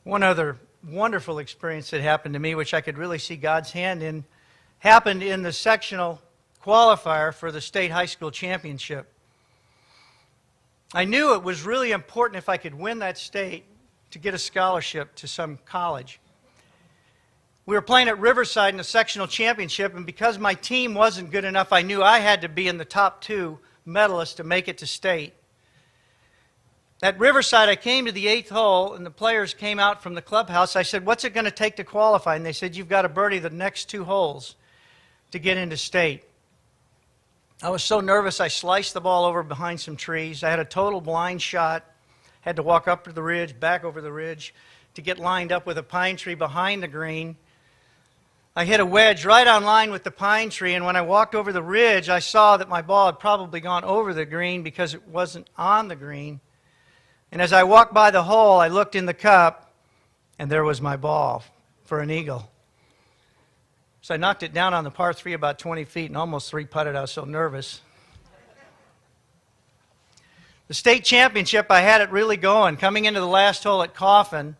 One other wonderful experience that happened to me, which I could really see God's hand in, happened in the sectional qualifier for the state high school championship. I knew it was really important if I could win that state to get a scholarship to some college. We were playing at Riverside in the sectional championship, and because my team wasn't good enough, I knew I had to be in the top 2 medalists to make it to state. At Riverside, I came to the 8th hole, and the players came out from the clubhouse. I said, "What's it going to take to qualify?" And they said, "You've got to birdie the next 2 holes to get into state." I was so nervous, I sliced the ball over behind some trees. I had a total blind shot. Had to walk up to the ridge, back over the ridge, to get lined up with a pine tree behind the green. I hit a wedge right on line with the pine tree, and when I walked over the ridge, I saw that my ball had probably gone over the green because it wasn't on the green. And as I walked by the hole, I looked in the cup, and there was my ball for an eagle. So I knocked it down on the par 3 about 20 feet and almost 3-putted. I was so nervous. The state championship, I had it really going. Coming into the last hole at Coffin,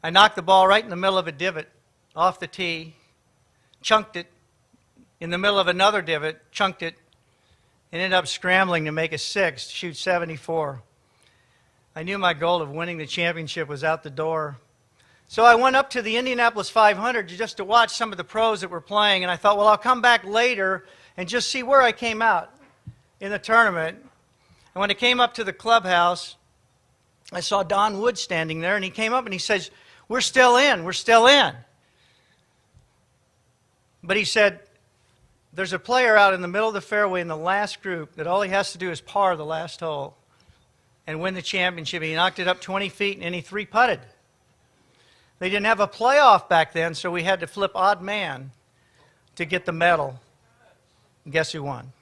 I knocked the ball right in the middle of a divot off the tee, chunked it in the middle of another divot, chunked it, and ended up scrambling to make a 6, to shoot 74. I knew my goal of winning the championship was out the door. So I went up to the Indianapolis 500 just to watch some of the pros that were playing, and I thought, well, I'll come back later and just see where I came out in the tournament. And when I came up to the clubhouse, I saw Don Wood standing there, and he came up and he says, "We're still in, we're still in." But he said, "There's a player out in the middle of the fairway in the last group that all he has to do is par the last hole and win the championship." He knocked it up 20 feet and he 3-putted. They didn't have a playoff back then, so we had to flip odd man to get the medal. And guess who won?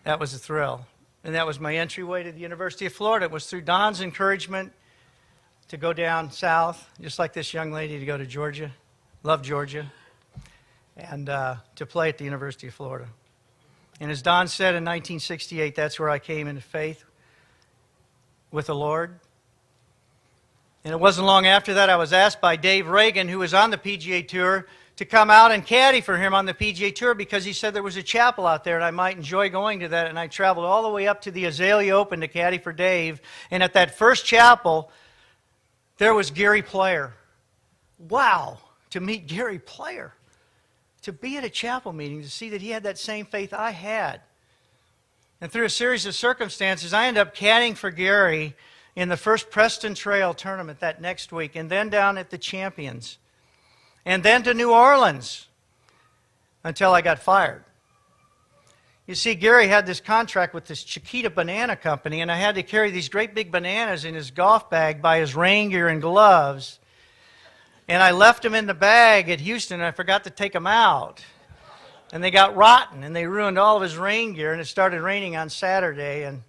That was a thrill. And that was my entryway to the University of Florida. It was through Don's encouragement to go down south, just like this young lady, to go to Georgia. Love Georgia. And to play at the University of Florida. And as Don said in 1968, that's where I came into faith with the Lord. And it wasn't long after that I was asked by Dave Reagan, who was on the PGA Tour, to come out and caddy for him on the PGA Tour because he said there was a chapel out there and I might enjoy going to that. And I traveled all the way up to the Azalea Open to caddy for Dave. And at that first chapel, there was Gary Player. Wow, to meet Gary Player. To be at a chapel meeting, to see that he had that same faith I had. And through a series of circumstances, I ended up caddying for Gary in the first Preston Trail tournament that next week, and then down at the Champions, and then to New Orleans until I got fired. You see, Gary had this contract with this Chiquita Banana Company, and I had to carry these great big bananas in his golf bag by his rain gear and gloves. And I left them in the bag at Houston, and I forgot to take them out. And they got rotten, and they ruined all of his rain gear, and it started raining on Saturday, and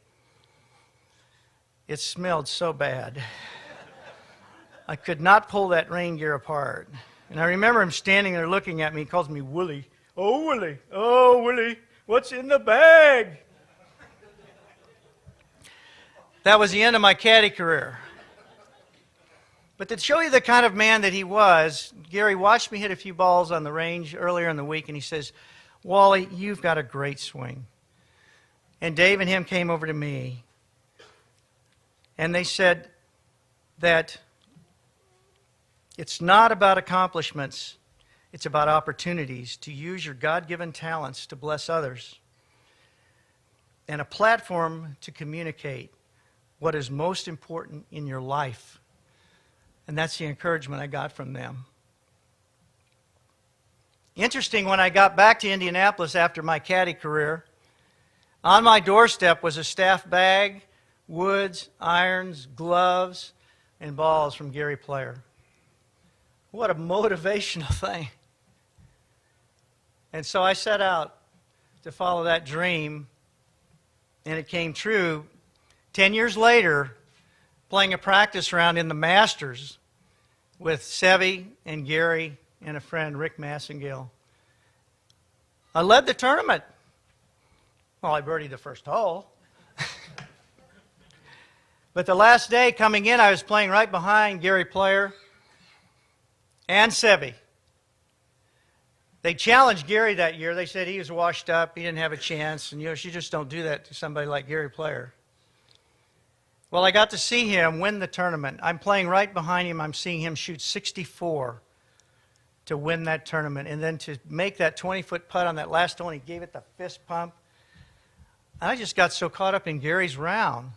it smelled so bad. I could not pull that rain gear apart. And I remember him standing there looking at me. He calls me Willie. "Oh, Willie. Oh, Willie. What's in the bag?" That was the end of my caddy career. But to show you the kind of man that he was, Gary watched me hit a few balls on the range earlier in the week, and he says, "Wally, you've got a great swing." And Dave and him came over to me, and they said that it's not about accomplishments, it's about opportunities to use your God-given talents to bless others, and a platform to communicate what is most important in your life. And that's the encouragement I got from them. Interesting, when I got back to Indianapolis after my caddy career, on my doorstep was a staff bag, woods, irons, gloves, and balls from Gary Player. What a motivational thing. And so I set out to follow that dream, and it came true. 10 years later, playing a practice round in the Masters with Sevy and Gary and a friend, Rick Massengale. I led the tournament. Well, I birdied the first hole. But the last day coming in, I was playing right behind Gary Player and Sebi. They challenged Gary that year. They said he was washed up, he didn't have a chance, and you just don't do that to somebody like Gary Player. Well, I got to see him win the tournament. I'm playing right behind him. I'm seeing him shoot 64 to win that tournament. And then to make that 20-foot putt on that last one, he gave it the fist pump. I just got so caught up in Gary's round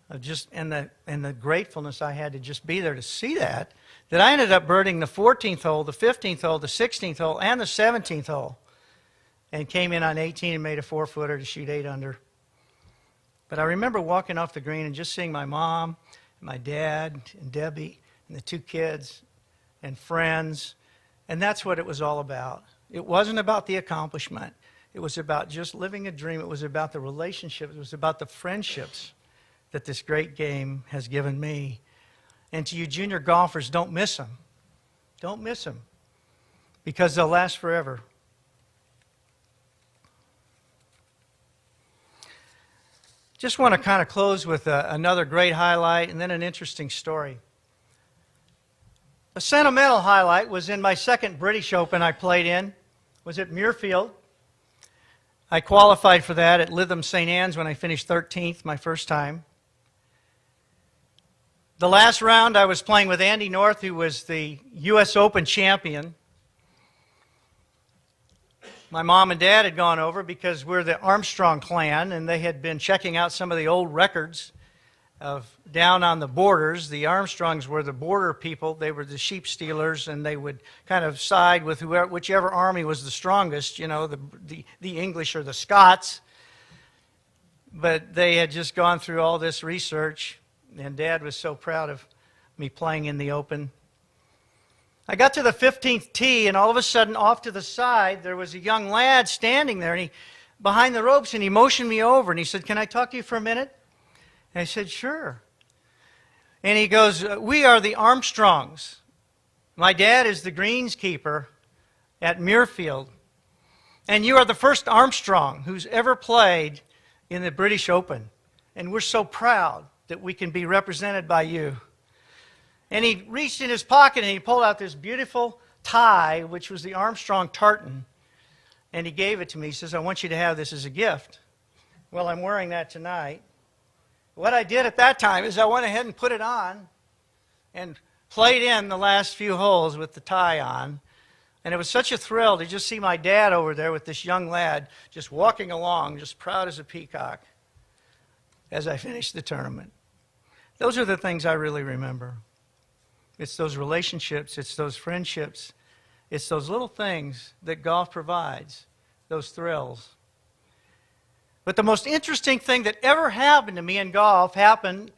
of and the gratefulness I had to just be there to see that I ended up birding the 14th hole, the 15th hole, the 16th hole, and the 17th hole, and came in on 18 and made a 4-footer to shoot 8 under. But I remember walking off the green and just seeing my mom, and my dad, and Debbie, and the 2 kids, and friends, and that's what it was all about. It wasn't about the accomplishment. It was about just living a dream. It was about the relationships. It was about the friendships that this great game has given me. And to you junior golfers, don't miss them. Don't miss them, because they'll last forever. Just want to kind of close with another great highlight and then an interesting story. A sentimental highlight was in my second British Open I played in, was at Muirfield. I qualified for that at Lytham St. Anne's when I finished 13th my first time. The last round I was playing with Andy North, who was the U.S. Open champion. My mom and dad had gone over because we're the Armstrong clan, and they had been checking out some of the old records of down on the borders. The Armstrongs were the border people. They were the sheep stealers, and they would kind of side with whichever army was the strongest, you know, the English or the Scots. But they had just gone through all this research, and Dad was so proud of me playing in the Open. I got to the 15th tee, and all of a sudden, off to the side, there was a young lad standing there, and behind the ropes, and he motioned me over, and he said, "Can I talk to you for a minute?" And I said, "Sure." And he goes, "We are the Armstrongs. My dad is the greenskeeper at Muirfield, and you are the first Armstrong who's ever played in the British Open, and we're so proud that we can be represented by you." And he reached in his pocket and he pulled out this beautiful tie, which was the Armstrong tartan, and he gave it to me. He says, "I want you to have this as a gift." Well, I'm wearing that tonight. What I did at that time is I went ahead and put it on and played in the last few holes with the tie on. And it was such a thrill to just see my dad over there with this young lad just walking along, just proud as a peacock as I finished the tournament. Those are the things I really remember. It's those relationships, it's those friendships, it's those little things that golf provides, those thrills. But the most interesting thing that ever happened to me in golf happened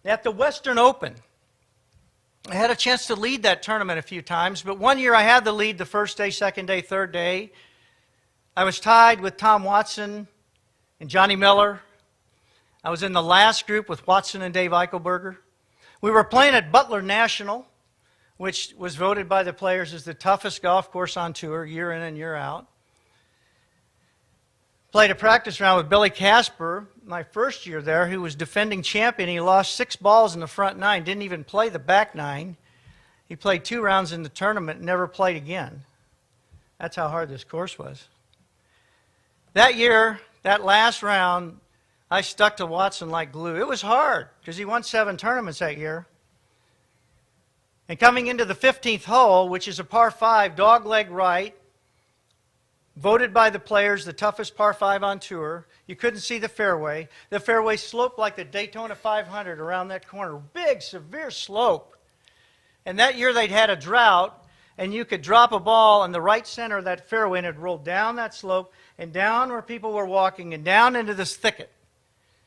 at the Western Open. I had a chance to lead that tournament a few times, but one year I had the lead the first day, second day, third day. I was tied with Tom Watson and Johnny Miller. I was in the last group with Watson and Dave Eichelberger. We were playing at Butler National, which was voted by the players as the toughest golf course on tour, year in and year out. Played a practice round with Billy Casper, my first year there, who was defending champion. He lost 6 balls in the front 9, didn't even play the back 9. He played 2 rounds in the tournament and never played again. That's how hard this course was. That year, that last round, I stuck to Watson like glue. It was hard because he won 7 tournaments that year. And coming into the 15th hole, which is a par 5, dogleg right, voted by the players the toughest par 5 on tour. You couldn't see the fairway. The fairway sloped like the Daytona 500 around that corner. Big, severe slope. And that year they'd had a drought, and you could drop a ball in the right center of that fairway, and it rolled down that slope and down where people were walking and down into this thicket.